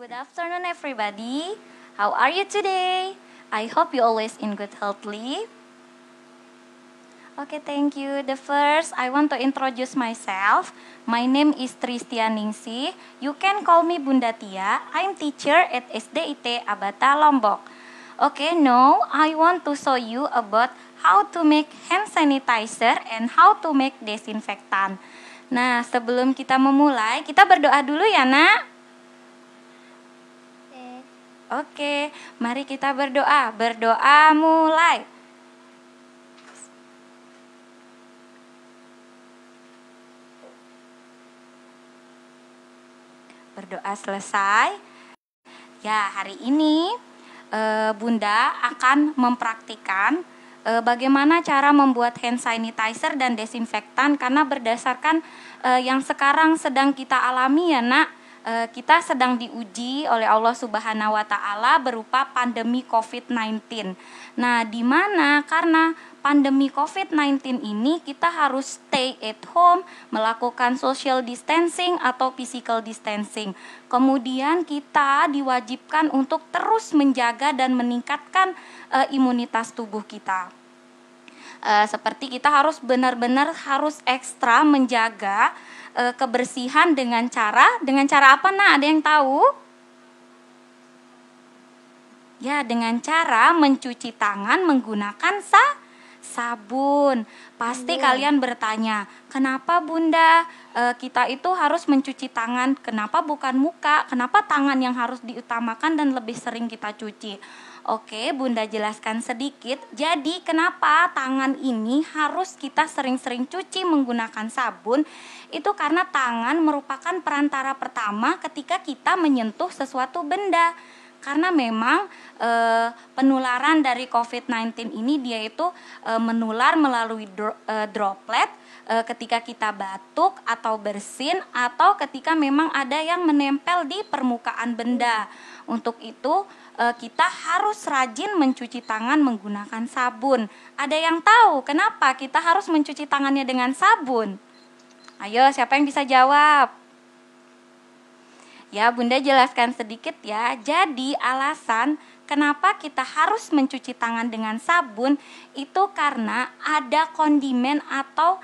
Good afternoon, everybody. How are you today? I hope you always in good healthly. Okay, thank you. The first, I want to introduce myself. My name is Tristia Ningsih. You can call me Bunda Tia. I'm teacher at SDIT Abata Lombok. Okay, now I want to show you about how to make hand sanitizer and how to make disinfectant. Nah, sebelum kita memulai, kita berdoa dulu ya, Nak. Oke, mari kita berdoa. Berdoa mulai. Berdoa selesai. Ya, hari ini Bunda akan mempraktikkan bagaimana cara membuat hand sanitizer dan desinfektan, karena berdasarkan yang sekarang sedang kita alami ya, Nak. Kita sedang diuji oleh Allah Subhanahu wa Ta'ala berupa pandemi COVID-19. Nah, di mana karena pandemi COVID-19 ini kita harus stay at home, melakukan social distancing atau physical distancing. Kemudian kita diwajibkan untuk terus menjaga dan meningkatkan imunitas tubuh kita. Seperti kita harus benar-benar harus ekstra menjaga kebersihan dengan cara apa, Nah? Ada yang tahu? Ya, dengan cara mencuci tangan menggunakan sabun. Pasti kalian bertanya, kenapa Bunda kita itu harus mencuci tangan? Kenapa bukan muka? Kenapa tangan yang harus diutamakan dan lebih sering kita cuci? Oke, Bunda jelaskan sedikit. Jadi kenapa tangan ini harus kita sering-sering cuci menggunakan sabun? Itu karena tangan merupakan perantara pertama ketika kita menyentuh sesuatu benda. Karena memang penularan dari COVID-19 ini dia itu menular melalui droplet ketika kita batuk atau bersin, atau ketika memang ada yang menempel di permukaan benda. Untuk itu kita harus rajin mencuci tangan menggunakan sabun. Ada yang tahu kenapa kita harus mencuci tangannya dengan sabun? Ayo, siapa yang bisa jawab? Ya, Bunda jelaskan sedikit ya. Jadi alasan kenapa kita harus mencuci tangan dengan sabun itu karena ada kondimen atau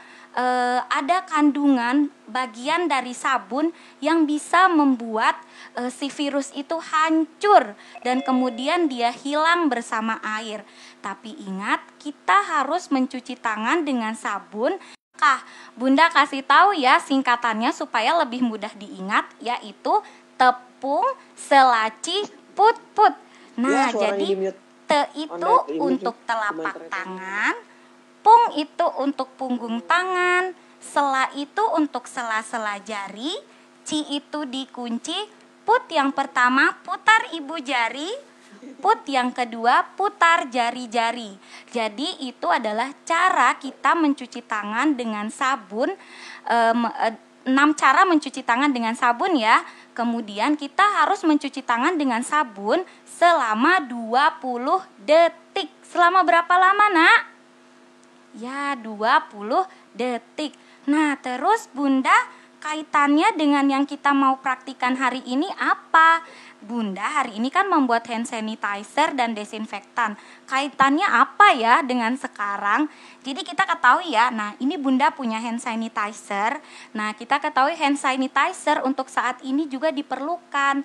ada kandungan bagian dari sabun yang bisa membuat si virus itu hancur dan kemudian dia hilang bersama air. Tapi ingat, kita harus mencuci tangan dengan sabun. Bunda kasih tahu ya singkatannya supaya lebih mudah diingat, yaitu tepung, selaci, put-put. Nah, jadi te itu untuk telapak tangan, pung itu untuk punggung tangan, sela itu untuk sela-sela jari, ci itu dikunci, put yang pertama putar ibu jari, put yang kedua putar jari-jari. Jadi itu adalah cara kita mencuci tangan dengan sabun. 6 cara mencuci tangan dengan sabun ya. Kemudian kita harus mencuci tangan dengan sabun selama 20 detik. Selama berapa lama, Nak? Ya, 20 detik. Nah, terus Bunda, kaitannya dengan yang kita mau praktikan hari ini apa? Bunda hari ini kan membuat hand sanitizer dan desinfektan. Kaitannya apa ya dengan sekarang? Jadi kita ketahui ya, nah ini Bunda punya hand sanitizer. Nah, kita ketahui hand sanitizer untuk saat ini juga diperlukan.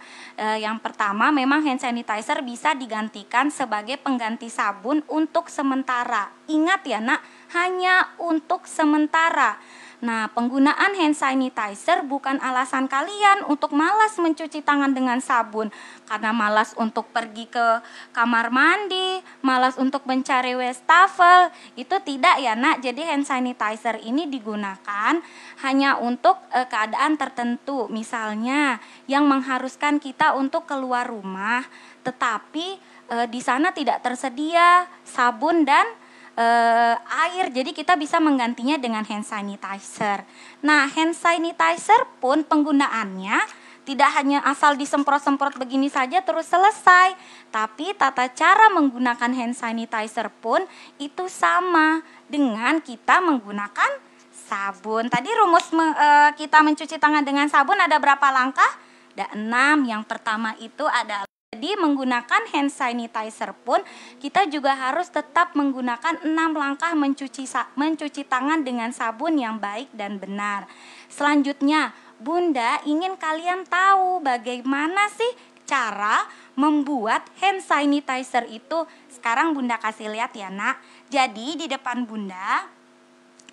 Yang pertama, memang hand sanitizer bisa digantikan sebagai pengganti sabun untuk sementara. Ingat ya, Nak, hanya untuk sementara. Nah, penggunaan hand sanitizer bukan alasan kalian untuk malas mencuci tangan dengan sabun. Karena malas untuk pergi ke kamar mandi, malas untuk mencari wastafel. Itu tidak ya, Nak. Jadi hand sanitizer ini digunakan hanya untuk keadaan tertentu. Misalnya yang mengharuskan kita untuk keluar rumah, tetapi di sana tidak tersedia sabun dan air, jadi kita bisa menggantinya dengan hand sanitizer. Nah, hand sanitizer pun penggunaannya tidak hanya asal disemprot-semprot begini saja terus selesai, tapi tata cara menggunakan hand sanitizer pun itu sama dengan kita menggunakan sabun. Tadi rumus kita mencuci tangan dengan sabun ada berapa langkah? Ada 6. Yang pertama itu adalah, jadi menggunakan hand sanitizer pun kita juga harus tetap menggunakan 6 langkah mencuci tangan dengan sabun yang baik dan benar. Selanjutnya, Bunda ingin kalian tahu bagaimana sih cara membuat hand sanitizer itu. Sekarang Bunda kasih lihat ya nak. Jadi di depan Bunda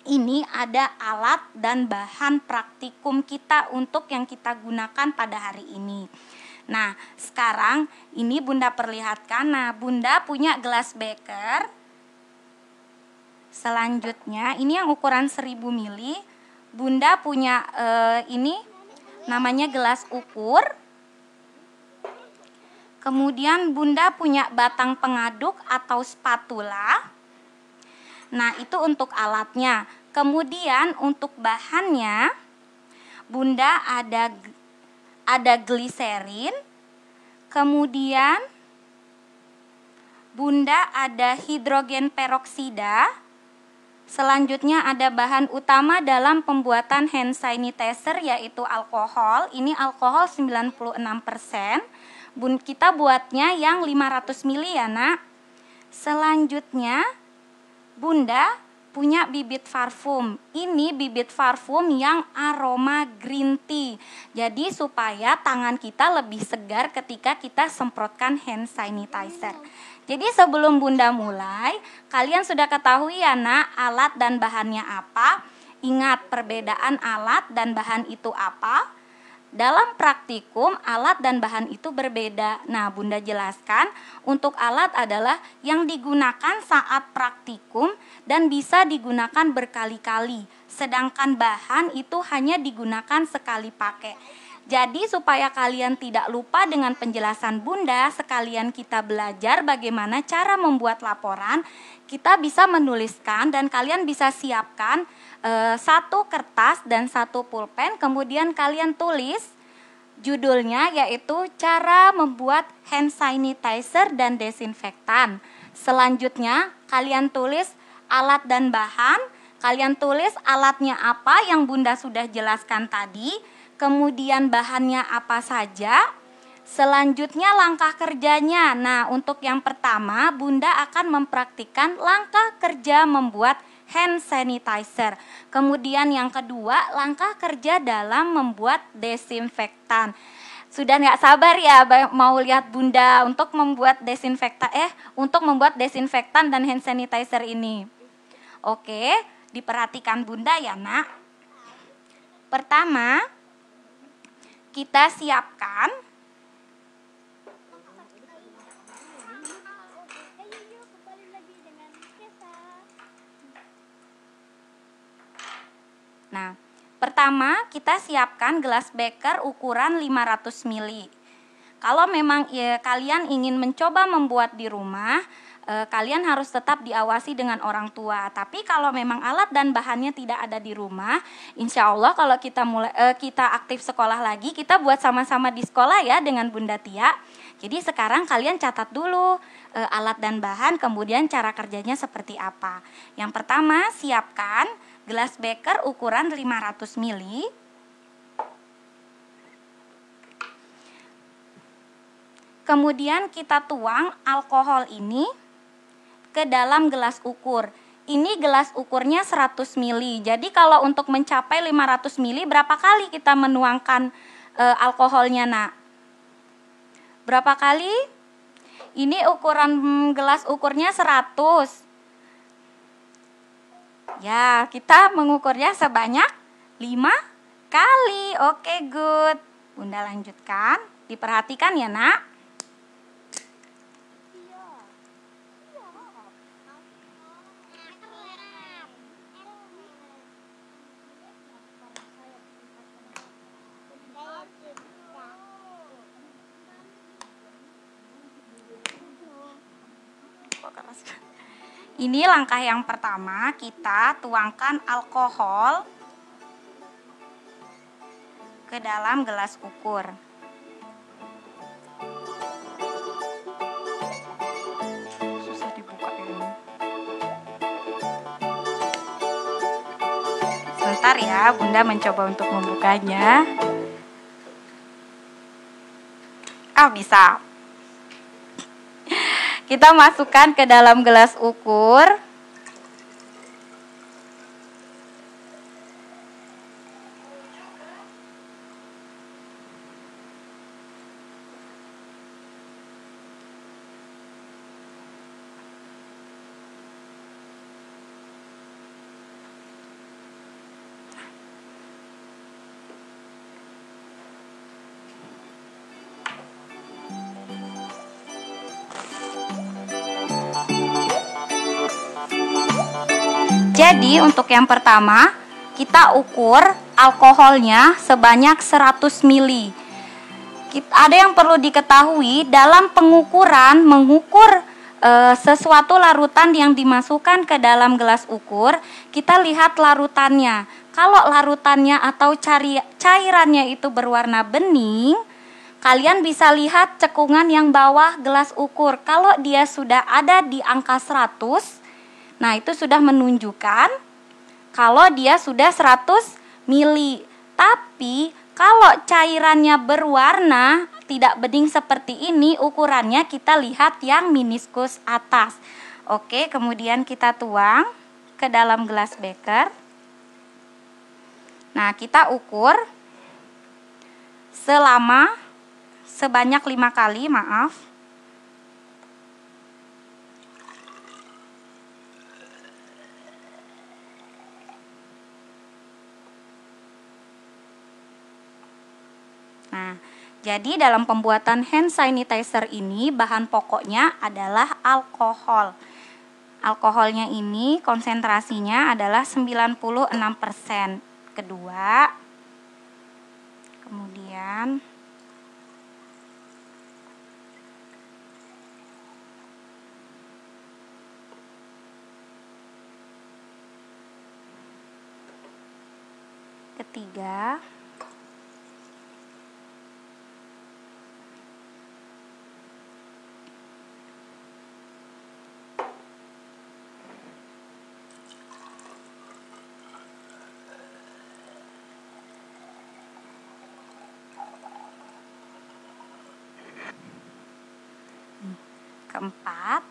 ini ada alat dan bahan praktikum kita untuk yang kita gunakan pada hari ini. Nah, sekarang ini Bunda perlihatkan. Nah, Bunda punya gelas beker. Selanjutnya, ini yang ukuran 1000 ml. Bunda punya ini namanya gelas ukur. Kemudian Bunda punya batang pengaduk atau spatula. Nah, itu untuk alatnya. Kemudian untuk bahannya, Bunda ada gliserin, kemudian Bunda ada hidrogen peroksida. Selanjutnya ada bahan utama dalam pembuatan hand sanitizer yaitu alkohol. Ini alkohol 96%. Kita buatnya yang 500 ml ya nak. Selanjutnya Bunda punya bibit parfum. Ini bibit parfum yang aroma green tea. Jadi supaya tangan kita lebih segar ketika kita semprotkan hand sanitizer. Jadi sebelum Bunda mulai, kalian sudah ketahui ya nak alat dan bahannya apa. Ingat perbedaan alat dan bahan itu apa. Dalam praktikum, alat dan bahan itu berbeda. Nah, Bunda jelaskan, untuk alat adalah yang digunakan saat praktikum dan bisa digunakan berkali-kali. Sedangkan bahan itu hanya digunakan sekali pakai. Jadi supaya kalian tidak lupa dengan penjelasan Bunda, sekalian kita belajar bagaimana cara membuat laporan. Kita bisa menuliskan dan kalian bisa siapkan 1 kertas dan 1 pulpen. Kemudian kalian tulis judulnya yaitu cara membuat hand sanitizer dan desinfektan. Selanjutnya kalian tulis alat dan bahan. Kalian tulis alatnya apa yang Bunda sudah jelaskan tadi. Kemudian bahannya apa saja. Selanjutnya langkah kerjanya. Nah, untuk yang pertama Bunda akan mempraktikkan langkah kerja membuat hand sanitizer. Kemudian yang kedua, langkah kerja dalam membuat desinfektan. Sudah nggak sabar ya mau lihat Bunda untuk membuat desinfektan dan hand sanitizer ini. Oke, diperhatikan Bunda ya nak. Pertama, kita siapkan gelas beker ukuran 500 ml. Kalau memang kalian ingin mencoba membuat di rumah, kalian harus tetap diawasi dengan orang tua. Tapi kalau memang alat dan bahannya tidak ada di rumah, insya Allah kalau kita aktif sekolah lagi, kita buat sama-sama di sekolah ya dengan Bunda Tia. Jadi sekarang kalian catat dulu alat dan bahan, kemudian cara kerjanya seperti apa. Yang pertama, siapkan gelas beker ukuran 500 ml. Kemudian kita tuang alkohol ini ke dalam gelas ukur. Ini gelas ukurnya 100 ml. Jadi kalau untuk mencapai 500 ml, berapa kali kita menuangkan alkoholnya nak? Berapa kali? Ini ukuran gelas ukurnya 100. Ya, kita mengukurnya sebanyak 5 kali. Oke, good. Bunda lanjutkan. Diperhatikan ya, nak. Ini langkah yang pertama, kita tuangkan alkohol ke dalam gelas ukur. Susah dibuka ini. Sebentar ya, Bunda mencoba untuk membukanya. Bisa. Kita masukkan ke dalam gelas ukur. Jadi untuk yang pertama, kita ukur alkoholnya sebanyak 100 ml. Ada yang perlu diketahui dalam pengukuran, mengukur sesuatu larutan yang dimasukkan ke dalam gelas ukur, kita lihat larutannya. Kalau larutannya atau cairannya itu berwarna bening, kalian bisa lihat cekungan yang bawah gelas ukur. Kalau dia sudah ada di angka 100, nah, itu sudah menunjukkan kalau dia sudah 100 mili. Tapi kalau cairannya berwarna tidak bening seperti ini, ukurannya kita lihat yang meniskus atas. Oke, kemudian kita tuang ke dalam gelas beker. Nah, kita ukur sebanyak 5 kali, maaf. Nah, jadi dalam pembuatan hand sanitizer ini bahan pokoknya adalah alkohol. Alkoholnya ini konsentrasinya adalah 96%. Kedua, kemudian ketiga, keempat,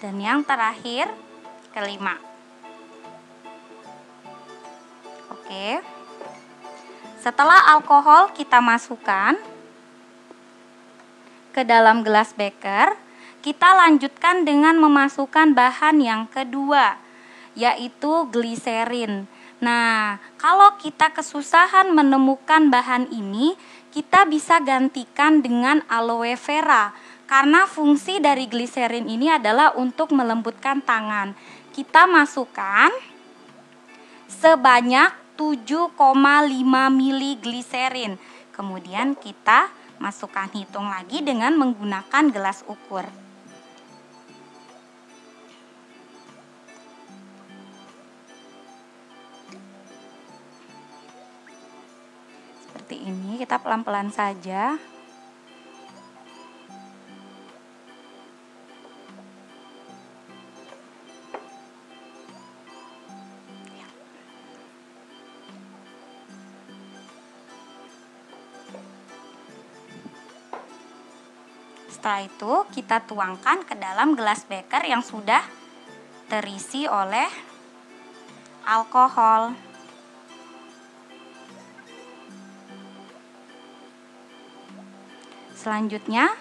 dan yang terakhir kelima. Oke. Setelah alkohol kita masukkan ke dalam gelas beker, kita lanjutkan dengan memasukkan bahan yang kedua, yaitu gliserin. Nah, kalau kita kesusahan menemukan bahan ini, kita bisa gantikan dengan aloe vera. Karena fungsi dari gliserin ini adalah untuk melembutkan tangan. Kita masukkan sebanyak 7,5 mili gliserin. Kemudian kita masukkan, hitung lagi dengan menggunakan gelas ukur. Seperti ini, kita pelan-pelan saja. Setelah itu kita tuangkan ke dalam gelas beker yang sudah terisi oleh alkohol. Selanjutnya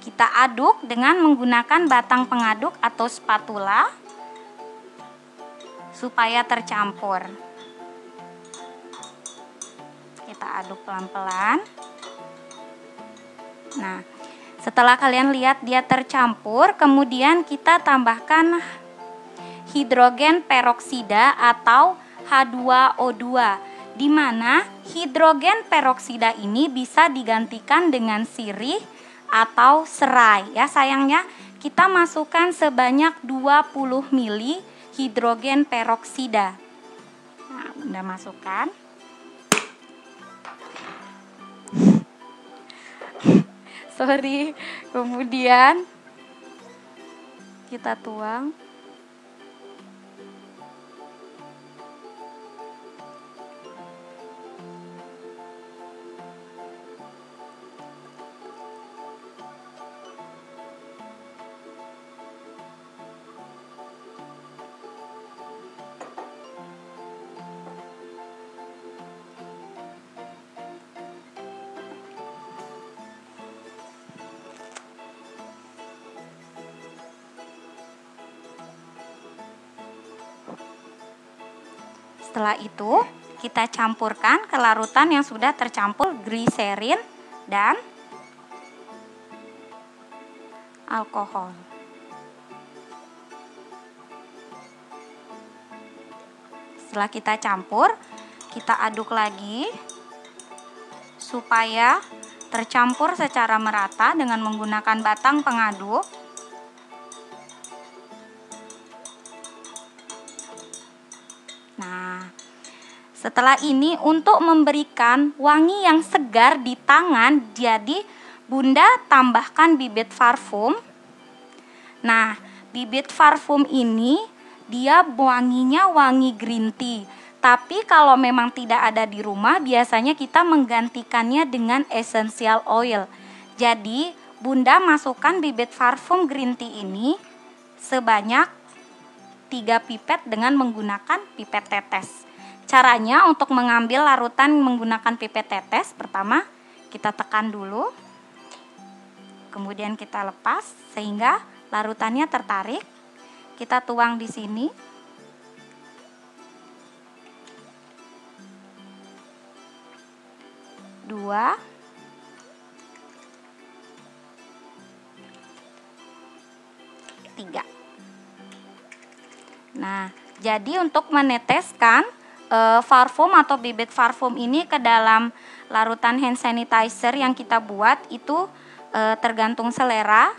kita aduk dengan menggunakan batang pengaduk atau spatula supaya tercampur. Kita aduk pelan-pelan. Nah, setelah kalian lihat dia tercampur, kemudian kita tambahkan hidrogen peroksida atau H2O2, di mana hidrogen peroksida ini bisa digantikan dengan sirih atau serai ya. Sayangnya kita masukkan sebanyak 20 mili hidrogen peroksida. Nah, Bunda masukkan. Sorry. Kemudian kita tuang. Setelah itu kita campurkan ke larutan yang sudah tercampur gliserin dan alkohol. Setelah kita campur, kita aduk lagi supaya tercampur secara merata dengan menggunakan batang pengaduk. Nah, setelah ini untuk memberikan wangi yang segar di tangan, jadi Bunda tambahkan bibit parfum. Nah, bibit parfum ini dia wanginya wangi green tea. Tapi kalau memang tidak ada di rumah, biasanya kita menggantikannya dengan essential oil. Jadi, Bunda masukkan bibit parfum green tea ini sebanyak 3 pipet dengan menggunakan pipet tetes. Caranya untuk mengambil larutan menggunakan pipet tetes, pertama kita tekan dulu, kemudian kita lepas sehingga larutannya tertarik. Kita tuang di sini. Dua. Tiga. Nah, jadi untuk meneteskan parfum atau bibit parfum ini ke dalam larutan hand sanitizer yang kita buat itu tergantung selera.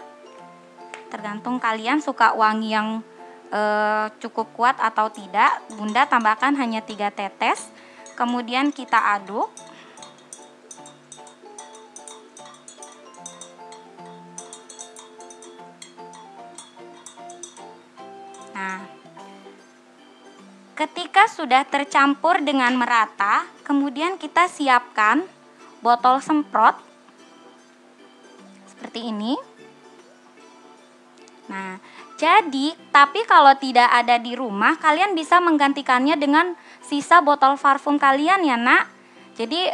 Tergantung kalian suka wangi yang cukup kuat atau tidak. Bunda tambahkan hanya 3 tetes. Kemudian kita aduk. Nah, ketika sudah tercampur dengan merata, kemudian kita siapkan botol semprot seperti ini. Nah, jadi tapi kalau tidak ada di rumah, kalian bisa menggantikannya dengan sisa botol parfum kalian ya, Nak. Jadi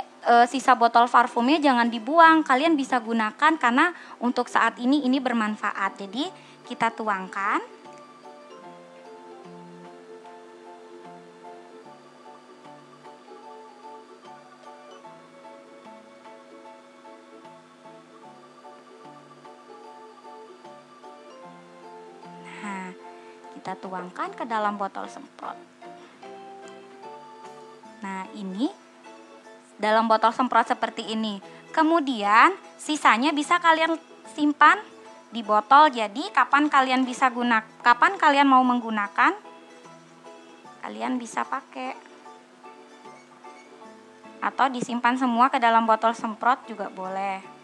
sisa botol parfumnya jangan dibuang, kalian bisa gunakan karena untuk saat ini bermanfaat. Jadi kita tuangkan. Kita tuangkan ke dalam botol semprot. Nah, ini dalam botol semprot seperti ini. Kemudian sisanya bisa kalian simpan di botol. Jadi kapan kalian mau menggunakan, kalian bisa pakai. Atau disimpan semua ke dalam botol semprot juga boleh.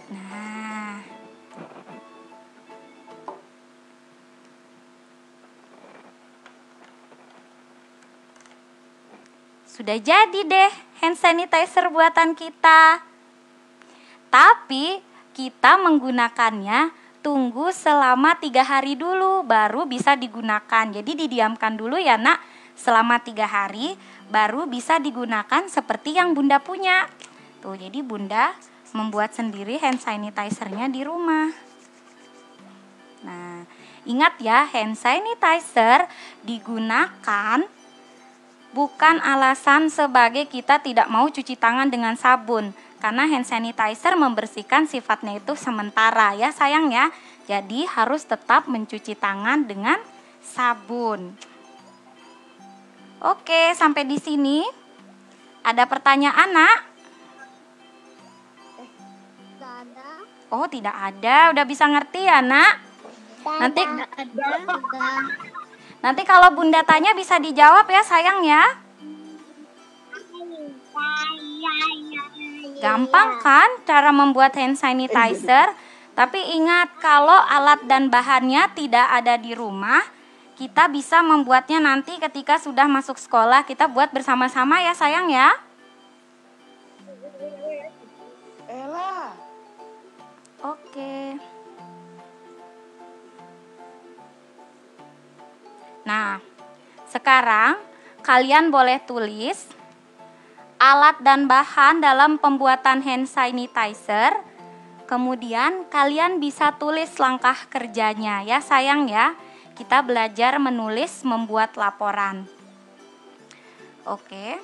Nah, sudah jadi deh hand sanitizer buatan kita. Tapi kita menggunakannya tunggu selama 3 hari dulu baru bisa digunakan. Jadi didiamkan dulu ya, Nak, selama 3 hari baru bisa digunakan seperti yang Bunda punya. Tuh, jadi Bunda membuat sendiri hand sanitizer-nya di rumah. Nah, ingat ya, hand sanitizer digunakan bukan alasan sebagai kita tidak mau cuci tangan dengan sabun. Karena hand sanitizer membersihkan sifatnya itu sementara ya sayang ya. Jadi harus tetap mencuci tangan dengan sabun. Oke, sampai di sini. Ada pertanyaan, Nak? Tidak ada. Oh, tidak ada. Udah bisa ngerti ya, Nak? Nanti Nanti kalau Bunda tanya bisa dijawab ya, sayang ya. Gampang kan cara membuat hand sanitizer? Tapi ingat, kalau alat dan bahannya tidak ada di rumah, kita bisa membuatnya nanti ketika sudah masuk sekolah. Kita buat bersama-sama ya sayang ya. Oke. Nah, sekarang kalian boleh tulis alat dan bahan dalam pembuatan hand sanitizer. Kemudian kalian bisa tulis langkah kerjanya ya sayang ya. Kita belajar menulis, membuat laporan. Oke.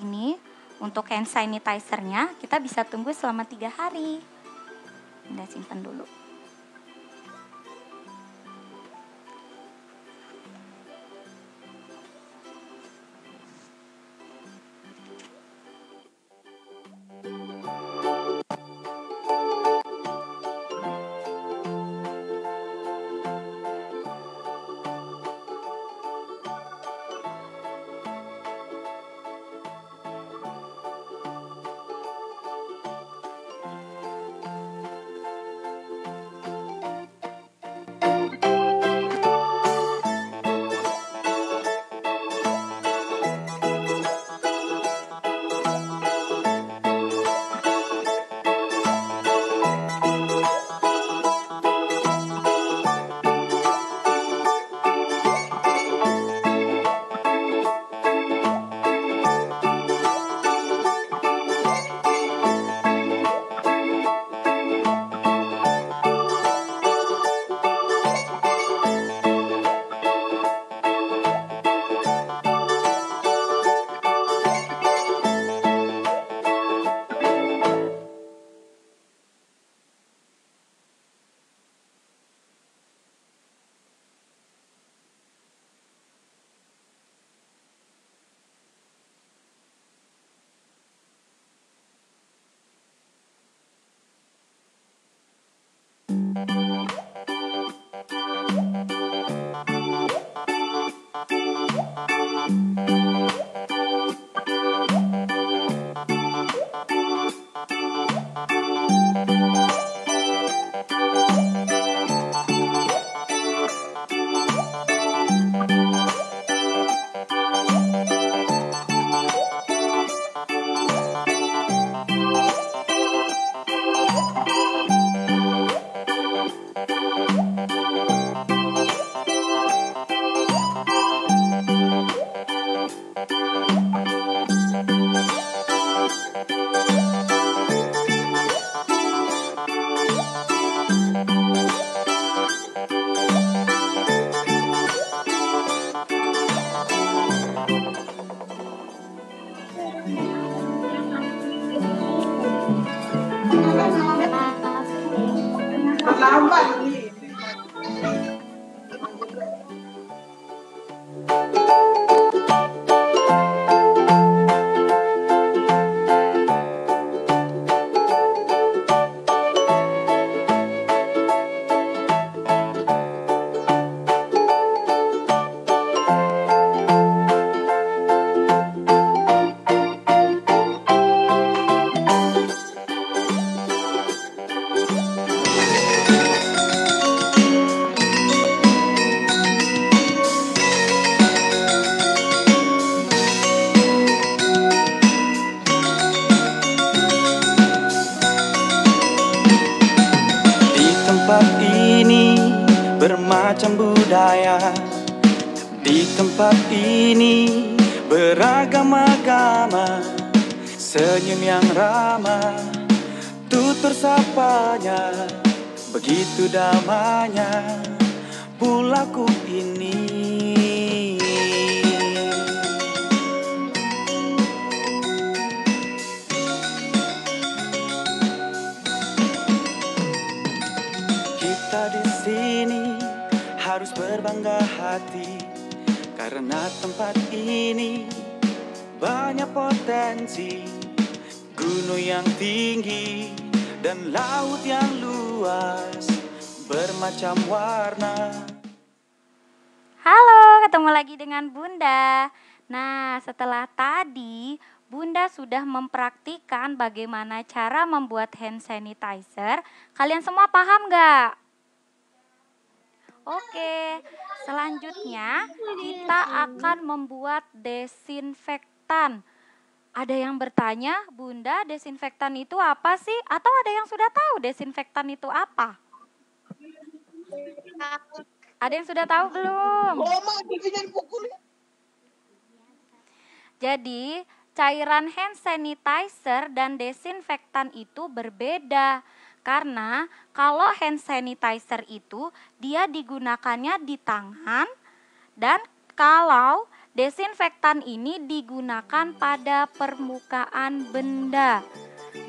Ini untuk hand sanitizer-nya kita bisa tunggu selama 3 hari. Udah simpan dulu. Bermacam budaya di tempat ini, beragam agama, senyum yang ramah, tutur sapanya, begitu damainya pulauku ini. bangga hati karena tempat ini banyak potensi, gunung yang tinggi dan laut yang luas, bermacam warna. Halo, ketemu lagi dengan Bunda. Nah, setelah tadi Bunda sudah mempraktikkan bagaimana cara membuat hand sanitizer. Kalian semua paham nggak? Oke, selanjutnya kita akan membuat desinfektan. Ada yang bertanya, Bunda, desinfektan itu apa sih? Atau ada yang sudah tahu desinfektan itu apa? Ada yang sudah tahu belum? Jadi, cairan hand sanitizer dan desinfektan itu berbeda. Karena kalau hand sanitizer itu dia digunakannya di tangan, dan kalau desinfektan ini digunakan pada permukaan benda.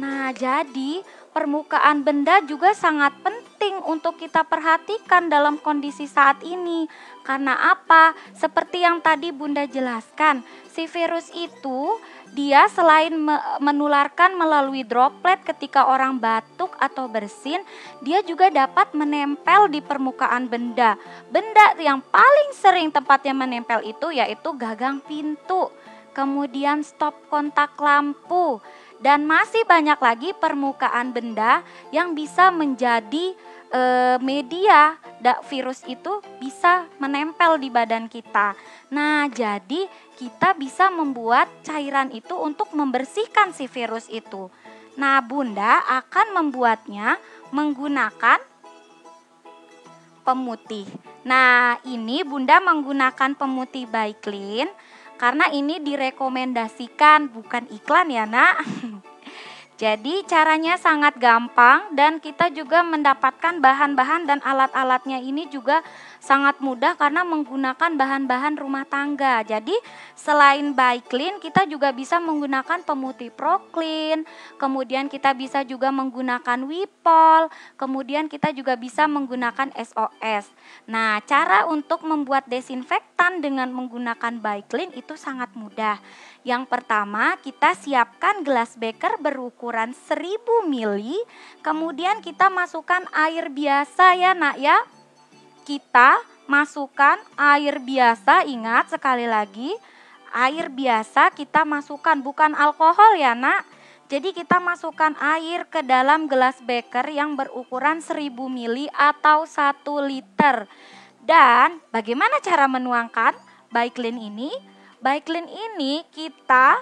Nah, jadi permukaan benda juga sangat penting untuk kita perhatikan dalam kondisi saat ini. Karena apa? Seperti yang tadi Bunda jelaskan, si virus itu dia selain menularkan melalui droplet ketika orang batuk atau bersin, dia juga dapat menempel di permukaan benda. Benda yang paling sering tempatnya menempel itu yaitu gagang pintu, kemudian stop kontak lampu, dan masih banyak lagi permukaan benda yang bisa menjadi media virus itu bisa menempel di badan kita. Nah, jadi kita bisa membuat cairan itu untuk membersihkan si virus itu. Nah, Bunda akan membuatnya menggunakan pemutih. Nah, ini Bunda menggunakan pemutih by Clean karena ini direkomendasikan, bukan iklan ya, Nak. Jadi caranya sangat gampang dan kita juga mendapatkan bahan-bahan dan alat-alatnya ini juga sangat mudah karena menggunakan bahan-bahan rumah tangga. Jadi selain by Clean kita juga bisa menggunakan pemutih Pro Clean, kemudian kita bisa juga menggunakan Wipol, kemudian kita juga bisa menggunakan SOS. Nah, cara untuk membuat desinfektan dengan menggunakan by Clean itu sangat mudah. Yang pertama, kita siapkan gelas beker berukuran 1000 ml, kemudian kita masukkan air biasa ya, Nak ya. Kita masukkan air biasa, ingat sekali lagi, air biasa kita masukkan, bukan alkohol ya, Nak. Jadi kita masukkan air ke dalam gelas beker yang berukuran 1000 ml atau 1 liter. Dan bagaimana cara menuangkan by Clean ini? By Clean ini kita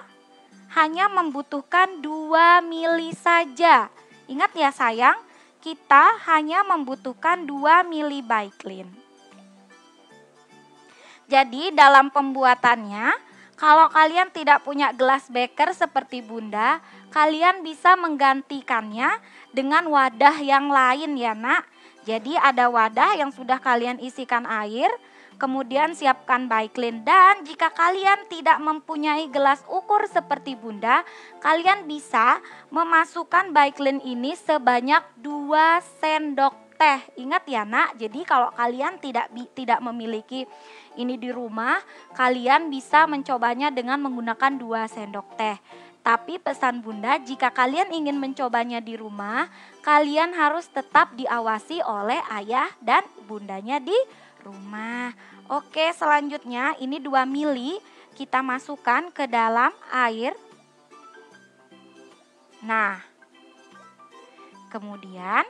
hanya membutuhkan 2 mili saja. Ingat ya sayang, kita hanya membutuhkan 2 mili by Clean. Jadi dalam pembuatannya, kalau kalian tidak punya gelas beker seperti Bunda, kalian bisa menggantikannya dengan wadah yang lain ya, Nak. Jadi ada wadah yang sudah kalian isikan air, kemudian siapkan by Clean, dan jika kalian tidak mempunyai gelas ukur seperti Bunda, kalian bisa memasukkan by Clean ini sebanyak 2 sendok teh. Ingat ya, Nak, jadi kalau kalian tidak memiliki ini di rumah, kalian bisa mencobanya dengan menggunakan 2 sendok teh. Tapi pesan Bunda, jika kalian ingin mencobanya di rumah, kalian harus tetap diawasi oleh ayah dan bundanya di rumah. Oke, selanjutnya ini 2 mili kita masukkan ke dalam air. Nah, kemudian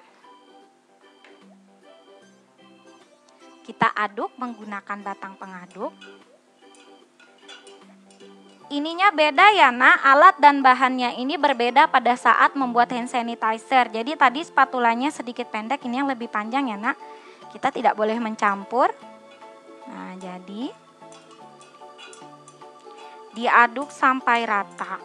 kita aduk menggunakan batang pengaduk. Ininya beda ya, Nak, alat dan bahannya ini berbeda pada saat membuat hand sanitizer. Jadi tadi spatulanya sedikit pendek, ini yang lebih panjang ya, Nak. Kita tidak boleh mencampur. Nah, jadi diaduk sampai rata.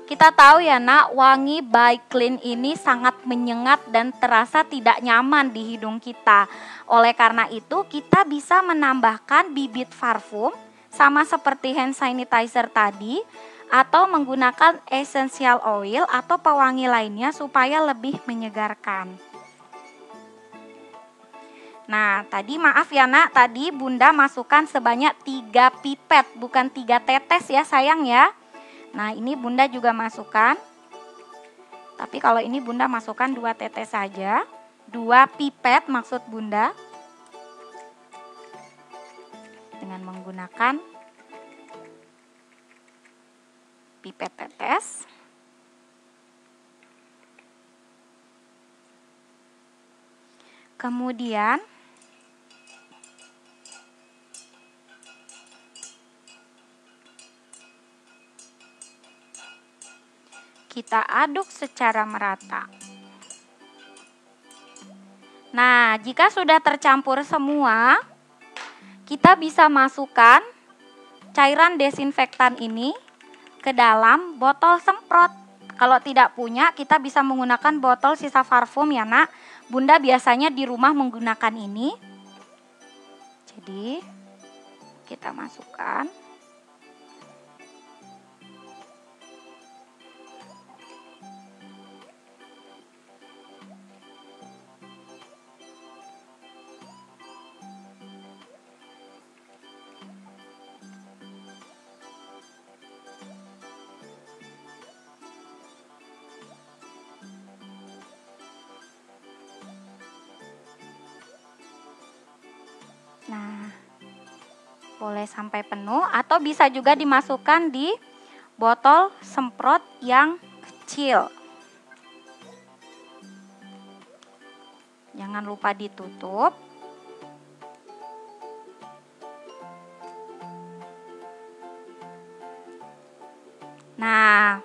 Kita tahu ya, Nak, wangi by Clean ini sangat menyengat dan terasa tidak nyaman di hidung kita. Oleh karena itu, kita bisa menambahkan bibit parfum sama seperti hand sanitizer tadi, atau menggunakan essential oil atau pewangi lainnya supaya lebih menyegarkan. Nah, tadi maaf ya nak, tadi Bunda masukkan sebanyak 3 pipet, bukan 3 tetes ya sayang ya. Nah, ini Bunda juga masukkan. Tapi kalau ini Bunda masukkan 2 tetes saja. 2 pipet maksud Bunda. Dengan menggunakan pipet tetes. Kemudian kita aduk secara merata. Nah, jika sudah tercampur semua, kita bisa masukkan cairan desinfektan ini ke dalam botol semprot. Kalau tidak punya, kita bisa menggunakan botol sisa parfum ya nak. Bunda biasanya di rumah menggunakan ini. Jadi, kita masukkan. Nah, boleh sampai penuh atau bisa juga dimasukkan di botol semprot yang kecil. Jangan lupa ditutup. Nah,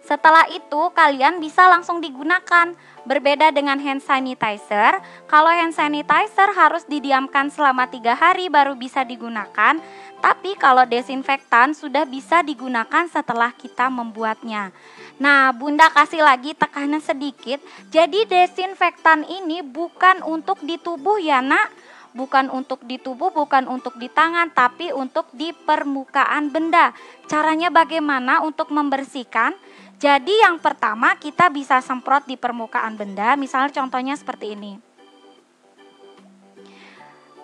setelah itu kalian bisa langsung digunakan. Berbeda dengan hand sanitizer, kalau hand sanitizer harus didiamkan selama 3 hari baru bisa digunakan. Tapi kalau desinfektan sudah bisa digunakan setelah kita membuatnya. Nah, Bunda kasih lagi tekanan sedikit. Jadi desinfektan ini bukan untuk di tubuh ya nak. Bukan untuk di tubuh, bukan untuk di tangan, tapi untuk di permukaan benda. Caranya bagaimana untuk membersihkan? Jadi yang pertama kita bisa semprot di permukaan benda, misalnya contohnya seperti ini.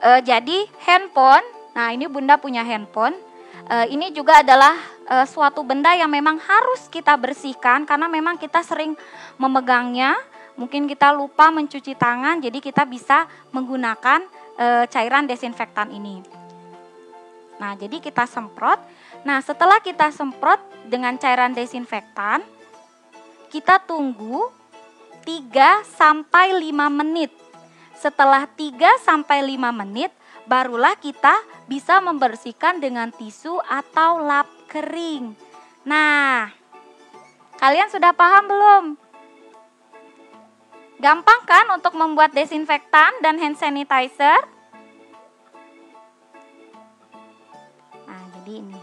Jadi handphone, nah ini Bunda punya handphone. Ini juga adalah suatu benda yang memang harus kita bersihkan karena memang kita sering memegangnya. Mungkin kita lupa mencuci tangan, jadi kita bisa menggunakan cairan desinfektan ini. Nah, jadi kita semprot. Nah, setelah kita semprot dengan cairan desinfektan, kita tunggu 3-5 menit. Setelah 3-5 menit, barulah kita bisa membersihkan dengan tisu atau lap kering. Nah, kalian sudah paham belum? Gampang kan untuk membuat desinfektan dan hand sanitizer? Nah, jadi ini.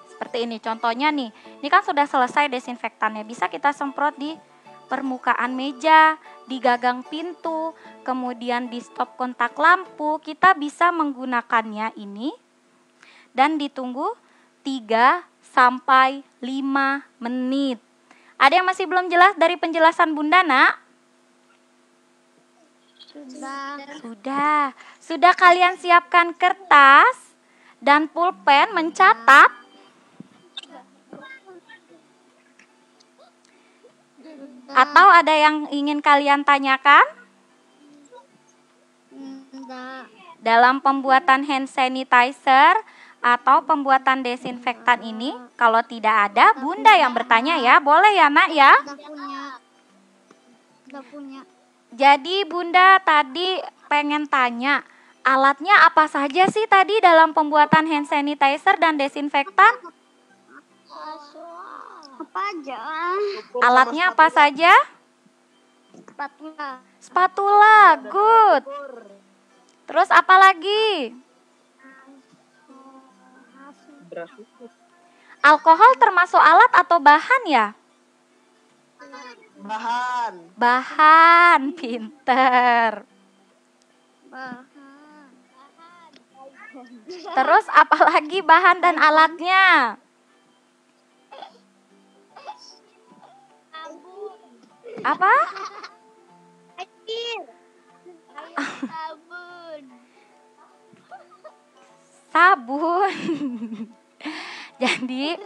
Seperti ini contohnya nih. Ini kan sudah selesai desinfektannya. Bisa kita semprot di permukaan meja, di gagang pintu, kemudian di stop kontak lampu. Kita bisa menggunakannya ini dan ditunggu 3-5 menit. Ada yang masih belum jelas dari penjelasan Bunda, nak? Sudah. Sudah kalian siapkan kertas dan pulpen mencatat? Atau ada yang ingin kalian tanyakan? Dalam pembuatan hand sanitizer atau pembuatan desinfektan ini, kalau tidak ada, Bunda yang bertanya ya. Boleh ya nak ya? Udah punya. Jadi Bunda tadi pengen tanya, alatnya apa saja sih tadi dalam pembuatan hand sanitizer dan desinfektan? Apa aja? Alatnya apa saja? Spatula. Spatula, good. Terus apa lagi? Alkohol termasuk alat atau bahan ya? Bahan, pinter. Terus apa lagi bahan dan alatnya? Apa? sabun. Jadi,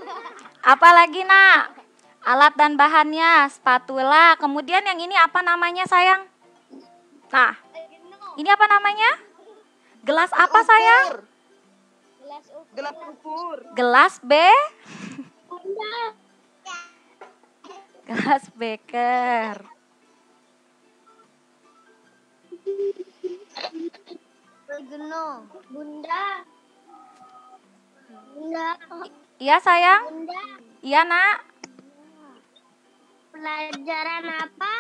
apalagi nak? Alat dan bahannya, spatula. Kemudian yang ini apa namanya sayang? Nah, ini apa namanya? Gelas apa sayang? Gelas ukur. Gelas B? Gelas beker. Geno. Bunda. Bunda. Iya sayang? Bunda. Iya nak? Pelajaran apa?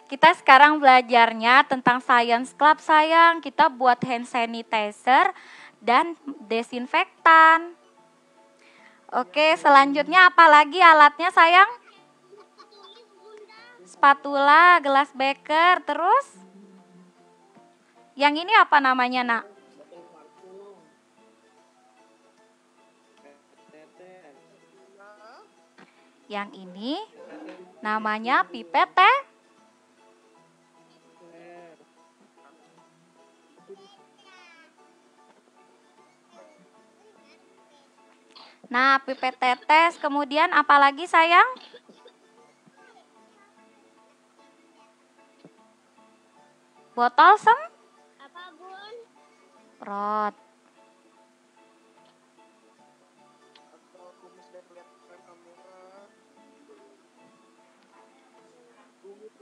Kita sekarang belajarnya tentang Science Club sayang. Kita buat hand sanitizer dan desinfektan. Oke, selanjutnya apa lagi alatnya sayang? Spatula, gelas beker, terus? Yang ini apa namanya nak? Yang ini namanya pipet teh. Nah, pipet tetes, kemudian apa lagi sayang? Botol Apa bun? semprot.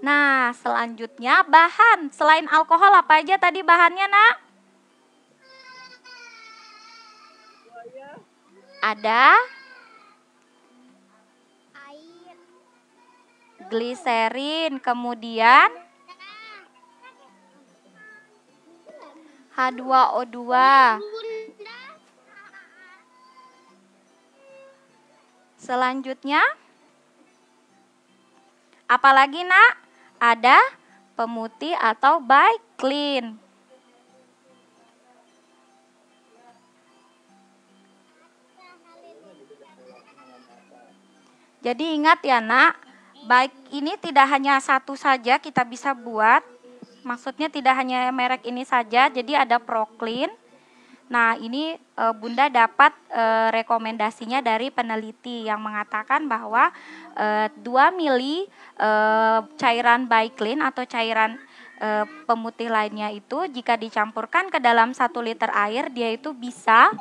Nah, selanjutnya bahan. Selain alkohol apa aja tadi bahannya nak? Ada Air. gliserin, kemudian H2O2. Bunda. Selanjutnya apalagi nak? Ada pemutih atau Biclean. Jadi ingat ya nak, baik ini tidak hanya satu saja kita bisa buat. Maksudnya tidak hanya merek ini saja, jadi ada Proclean. Nah ini Bunda dapat rekomendasinya dari peneliti yang mengatakan bahwa 2 mili cairan Biclean atau cairan pemutih lainnya itu jika dicampurkan ke dalam 1 liter air, dia itu bisa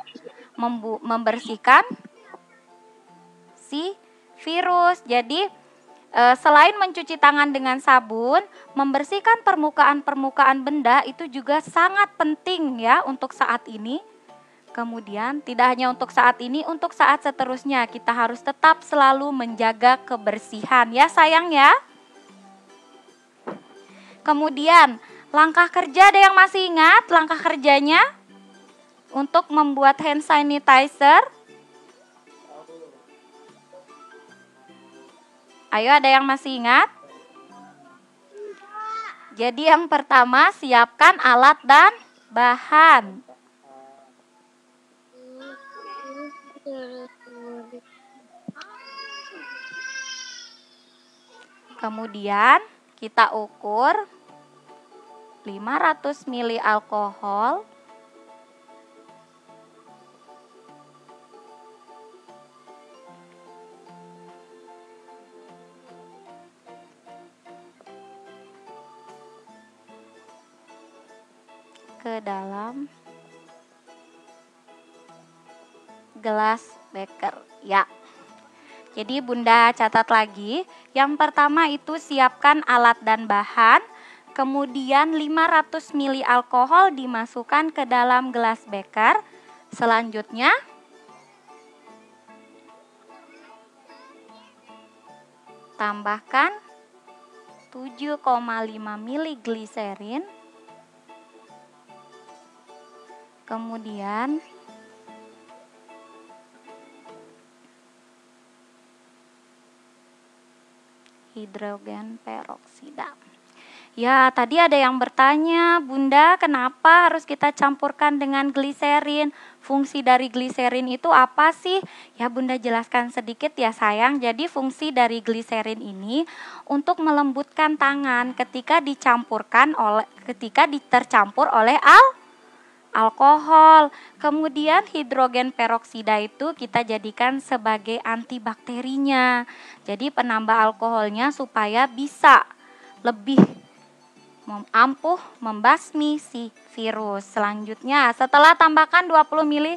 membersihkan si virus. Jadi selain mencuci tangan dengan sabun, membersihkan permukaan benda itu juga sangat penting ya untuk saat ini. Kemudian tidak hanya untuk saat ini, untuk saat seterusnya kita harus tetap selalu menjaga kebersihan ya sayang ya. Kemudian langkah kerja, ada yang masih ingat langkah kerjanya untuk membuat hand sanitizer? Ayo, ada yang masih ingat? Jadi yang pertama, siapkan alat dan bahan. Kemudian kita ukur 500 ml alkohol, ke dalam gelas beker ya. Jadi Bunda catat lagi, yang pertama itu siapkan alat dan bahan, kemudian 500 ml alkohol dimasukkan ke dalam gelas beker. Selanjutnya tambahkan 7,5 ml gliserin. Kemudian hidrogen peroksida. Ya, tadi ada yang bertanya, Bunda, kenapa harus kita campurkan dengan gliserin? Fungsi dari gliserin itu apa sih? Ya, Bunda jelaskan sedikit ya sayang. Jadi fungsi dari gliserin ini untuk melembutkan tangan ketika tercampur oleh alkohol. Kemudian hidrogen peroksida itu kita jadikan sebagai antibakterinya. Jadi penambah alkoholnya supaya bisa lebih ampuh membasmi si virus. Selanjutnya setelah tambahkan 20 ml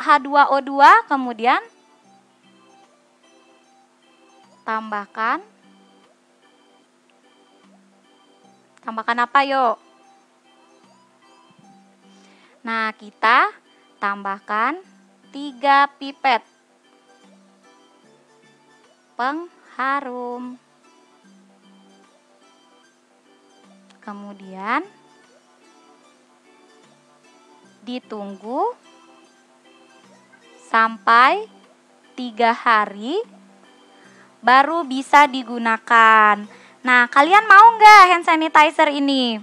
H2O2, kemudian tambahkan apa yuk? Nah, kita tambahkan 3 pipet pengharum. Kemudian ditunggu sampai 3 hari baru bisa digunakan. Nah, kalian mau nggak hand sanitizer ini?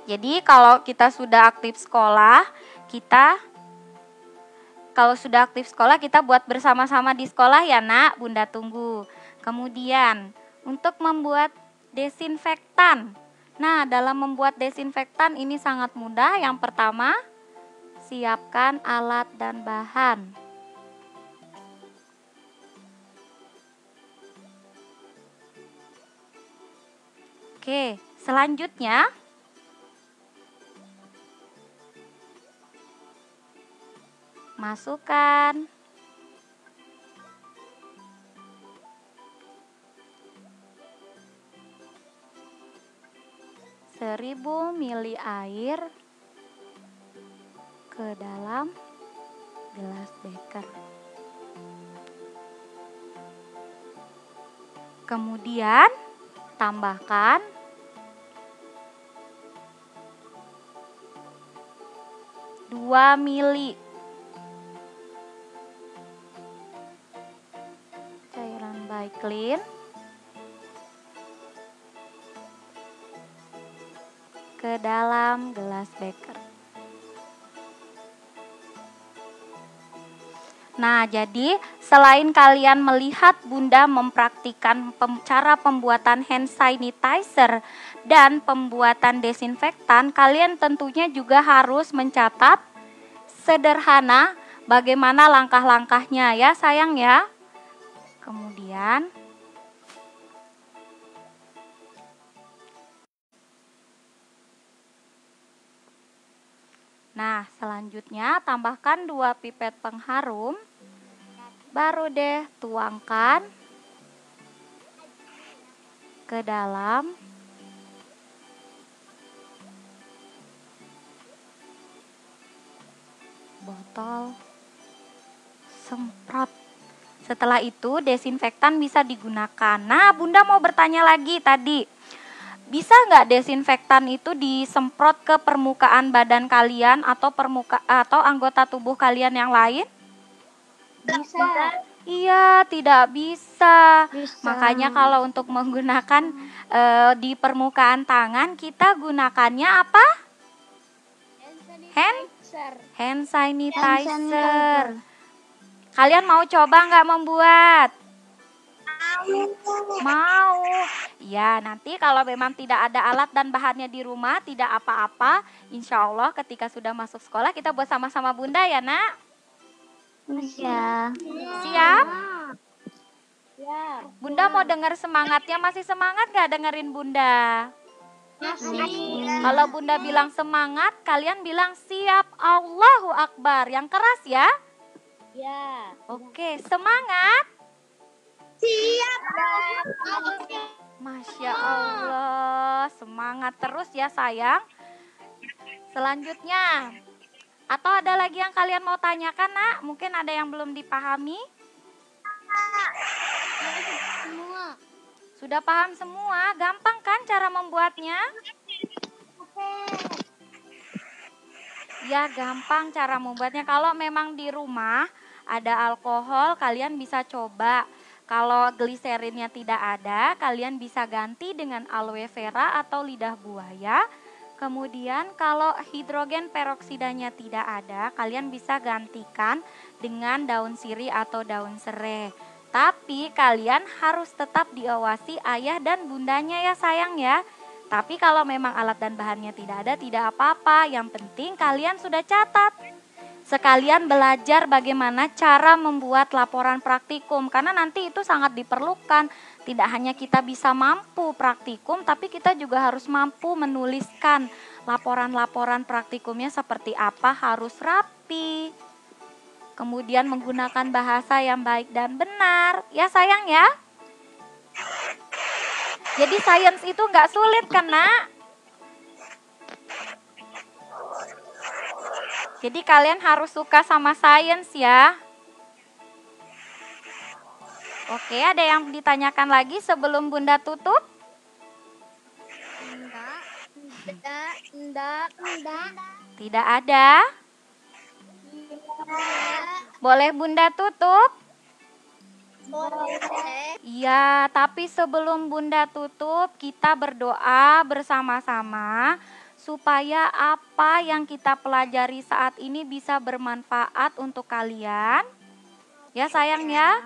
Jadi kalau kita sudah aktif sekolah, kita buat bersama-sama di sekolah ya nak, Bunda tunggu. Kemudian untuk membuat desinfektan. Nah, dalam membuat desinfektan ini sangat mudah. Yang pertama, siapkan alat dan bahan. Oke, selanjutnya masukkan 1000 ml air ke dalam gelas beker. Kemudian tambahkan 2 ml cairan Baiklin ke dalam gelas beker. Nah, jadi selain kalian melihat Bunda mempraktikkan cara pembuatan hand sanitizer dan pembuatan desinfektan, kalian tentunya juga harus mencatat sederhana bagaimana langkah-langkahnya ya sayang ya. Kemudian nah, selanjutnya tambahkan 2 pipet pengharum. Baru deh tuangkan ke dalam botol semprot. Setelah itu desinfektan bisa digunakan. Nah, Bunda mau bertanya lagi tadi. Bisa nggak desinfektan itu disemprot ke permukaan badan kalian atau anggota tubuh kalian yang lain? Bisa. Iya, tidak bisa. Bisa. Makanya kalau untuk menggunakan di permukaan tangan, kita gunakannya apa? Hand sanitizer. Kalian mau coba nggak membuat? Mau. Ya, nanti kalau memang tidak ada alat dan bahannya di rumah, tidak apa-apa. Insya Allah ketika sudah masuk sekolah kita buat sama-sama Bunda ya nak. Iya. Siap? Ya. Bunda mau dengar semangatnya. Masih semangat gak dengerin Bunda? Masih. Kalau Bunda bilang semangat, kalian bilang siap. Allahu Akbar. Yang keras ya. Ya. Oke, semangat. Siap. Masya Allah. Semangat terus ya sayang. Selanjutnya, atau ada lagi yang kalian mau tanyakan nak? Mungkin ada yang belum dipahami. Semua. Sudah paham semua? Gampang kan cara membuatnya? Ya, gampang cara membuatnya. Kalau memang di rumah ada alkohol, kalian bisa coba. Kalau gliserinnya tidak ada, kalian bisa ganti dengan aloe vera atau lidah buaya. Kemudian kalau hidrogen peroksidanya tidak ada, kalian bisa gantikan dengan daun sirih atau daun serai. Tapi kalian harus tetap diawasi ayah dan bundanya ya sayang ya. Tapi kalau memang alat dan bahannya tidak ada, tidak apa-apa. Yang penting kalian sudah catat. Sekalian belajar bagaimana cara membuat laporan praktikum, karena nanti itu sangat diperlukan. Tidak hanya kita bisa mampu praktikum, tapi kita juga harus mampu menuliskan laporan-laporan praktikumnya seperti apa, harus rapi. Kemudian menggunakan bahasa yang baik dan benar. Ya sayang ya. Jadi sains itu nggak sulit kan nak? Jadi kalian harus suka sama sains ya. Oke, ada yang ditanyakan lagi sebelum Bunda tutup? Enggak. Tidak ada. Boleh Bunda tutup? Boleh. Iya, tapi sebelum Bunda tutup, kita berdoa bersama-sama supaya apa yang kita pelajari saat ini bisa bermanfaat untuk kalian. Ya sayang ya.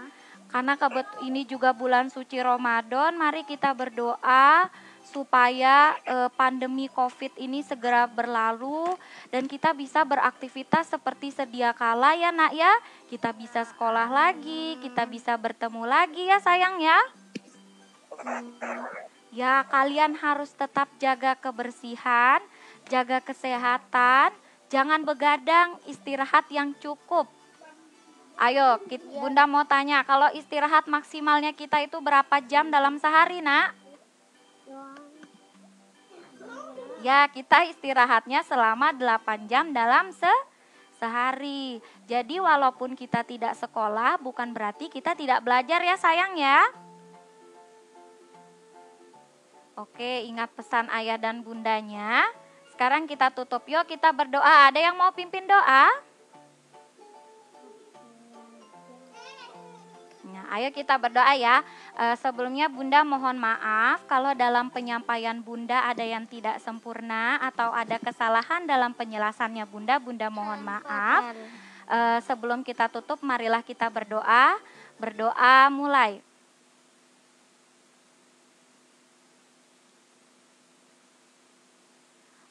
Karena ini juga bulan suci Ramadan, mari kita berdoa supaya pandemi Covid ini segera berlalu dan kita bisa beraktivitas seperti sedia kala ya nak ya. Kita bisa sekolah lagi, kita bisa bertemu lagi ya sayang ya. Ya, kalian harus tetap jaga kebersihan, jaga kesehatan, jangan begadang, istirahat yang cukup. Ayo, Bunda mau tanya, kalau istirahat maksimalnya kita itu berapa jam dalam sehari, nak? Ya, kita istirahatnya selama 8 jam dalam sehari. Jadi walaupun kita tidak sekolah, bukan berarti kita tidak belajar ya sayang ya. Oke, ingat pesan ayah dan bundanya. Sekarang kita tutup, yuk kita berdoa. Ada yang mau pimpin doa? Nah, ayo kita berdoa ya. Sebelumnya Bunda mohon maaf kalau dalam penyampaian Bunda ada yang tidak sempurna atau ada kesalahan dalam penjelasannya Bunda. Bunda mohon maaf. Sebelum kita tutup, marilah kita berdoa. Berdoa mulai.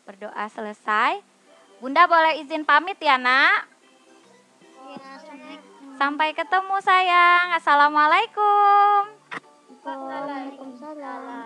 Berdoa selesai. Bunda boleh izin pamit ya nak? Sampai ketemu sayang. Assalamualaikum. Waalaikumsalam.